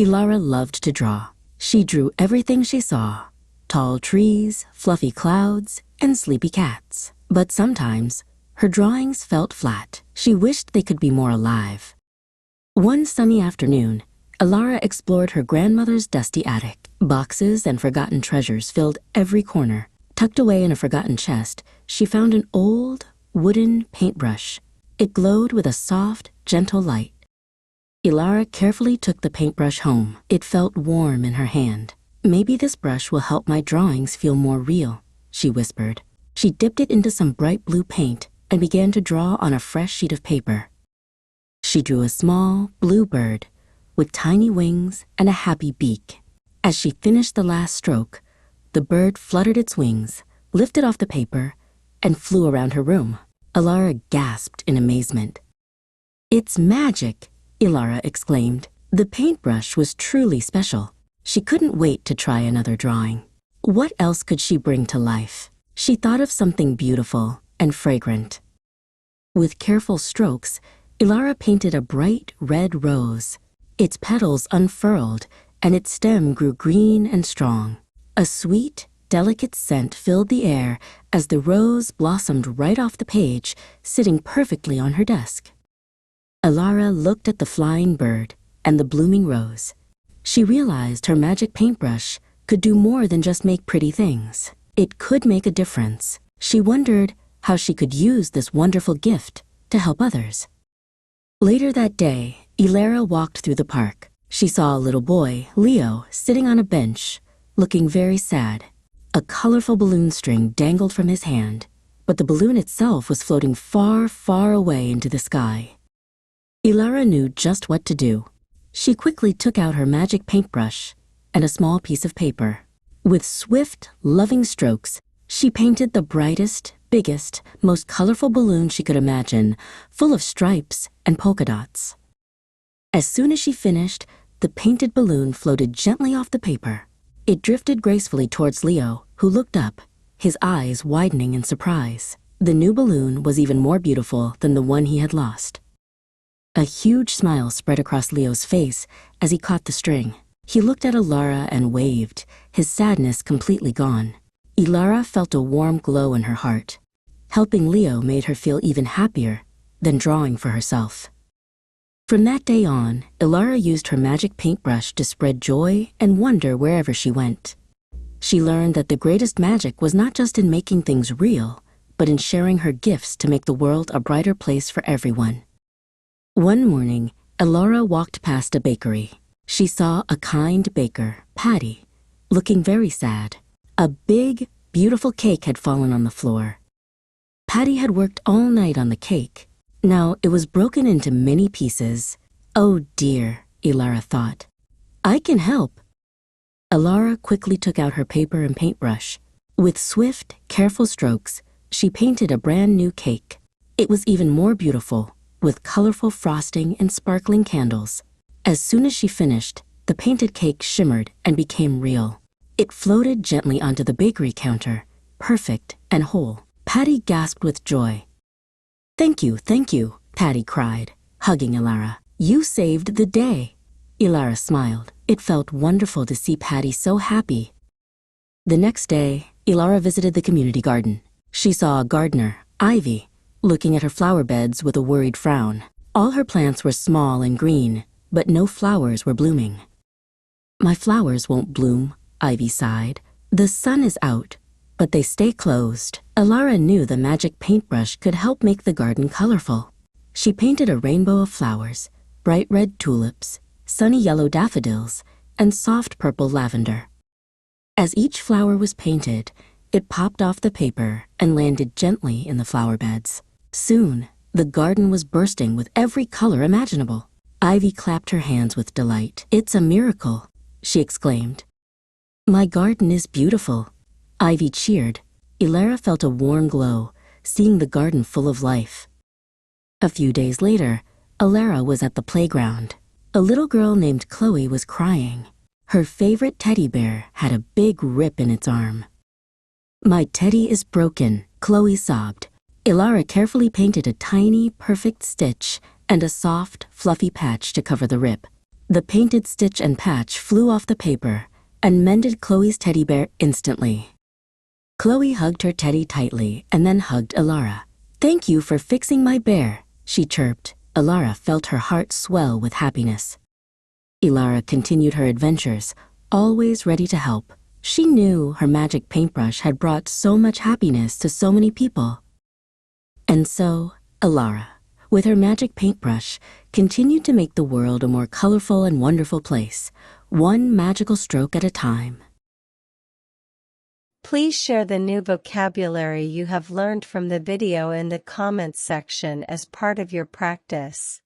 Ilara loved to draw. She drew everything she saw: tall trees, fluffy clouds, and sleepy cats. But sometimes, her drawings felt flat. She wished they could be more alive. One sunny afternoon, Ilara explored her grandmother's dusty attic. Boxes and forgotten treasures filled every corner. Tucked away in a forgotten chest, she found an old, wooden paintbrush. It glowed with a soft, gentle light. Ilara carefully took the paintbrush home. It felt warm in her hand. "Maybe this brush will help my drawings feel more real," she whispered. She dipped it into some bright blue paint and began to draw on a fresh sheet of paper. She drew a small, blue bird with tiny wings and a happy beak. As she finished the last stroke, the bird fluttered its wings, lifted off the paper, and flew around her room. Ilara gasped in amazement. "It's magic!" Ilara exclaimed. The paintbrush was truly special. She couldn't wait to try another drawing. What else could she bring to life? She thought of something beautiful and fragrant. With careful strokes, Ilara painted a bright red rose. Its petals unfurled, and its stem grew green and strong. A sweet, delicate scent filled the air as the rose blossomed right off the page, sitting perfectly on her desk. Ilara looked at the flying bird and the blooming rose. She realized her magic paintbrush could do more than just make pretty things. It could make a difference. She wondered how she could use this wonderful gift to help others. Later that day, Ilara walked through the park. She saw a little boy, Leo, sitting on a bench, looking very sad. A colorful balloon string dangled from his hand, but the balloon itself was floating far, far away into the sky. Ilara knew just what to do. She quickly took out her magic paintbrush and a small piece of paper. With swift, loving strokes, she painted the brightest, biggest, most colorful balloon she could imagine, full of stripes and polka dots. As soon as she finished, the painted balloon floated gently off the paper. It drifted gracefully towards Leo, who looked up, his eyes widening in surprise. The new balloon was even more beautiful than the one he had lost. A huge smile spread across Leo's face as he caught the string. He looked at Ilara and waved, his sadness completely gone. Ilara felt a warm glow in her heart. Helping Leo made her feel even happier than drawing for herself. From that day on, Ilara used her magic paintbrush to spread joy and wonder wherever she went. She learned that the greatest magic was not just in making things real, but in sharing her gifts to make the world a brighter place for everyone. One morning, Ilara walked past a bakery. She saw a kind baker, Patty, looking very sad. A big, beautiful cake had fallen on the floor. Patty had worked all night on the cake. Now it was broken into many pieces. "Oh dear," Ilara thought. "I can help." Ilara quickly took out her paper and paintbrush. With swift, careful strokes, she painted a brand new cake. It was even more beautiful, with colorful frosting and sparkling candles. As soon as she finished, the painted cake shimmered and became real. It floated gently onto the bakery counter, perfect and whole. Patty gasped with joy. Thank you," Patty cried, hugging Ilara. "You saved the day." Ilara smiled. It felt wonderful to see Patty so happy. The next day, Ilara visited the community garden. She saw a gardener, Ivy, looking at her flower beds with a worried frown. All her plants were small and green, but no flowers were blooming. "My flowers won't bloom," Ivy sighed. "The sun is out, but they stay closed." Ilara knew the magic paintbrush could help make the garden colorful. She painted a rainbow of flowers, bright red tulips, sunny yellow daffodils, and soft purple lavender. As each flower was painted, it popped off the paper and landed gently in the flower beds. Soon, the garden was bursting with every color imaginable. Ivy clapped her hands with delight. "It's a miracle," she exclaimed. "My garden is beautiful." Ivy cheered. Ilara felt a warm glow, seeing the garden full of life. A few days later, Ilara was at the playground. A little girl named Chloe was crying. Her favorite teddy bear had a big rip in its arm. "My teddy is broken," Chloe sobbed. Ilara carefully painted a tiny, perfect stitch and a soft, fluffy patch to cover the rip. The painted stitch and patch flew off the paper and mended Chloe's teddy bear instantly. Chloe hugged her teddy tightly and then hugged Ilara. "Thank you for fixing my bear," she chirped. Ilara felt her heart swell with happiness. Ilara continued her adventures, always ready to help. She knew her magic paintbrush had brought so much happiness to so many people. And so, Ilara, with her magic paintbrush, continued to make the world a more colorful and wonderful place, one magical stroke at a time. Please share the new vocabulary you have learned from the video in the comments section as part of your practice.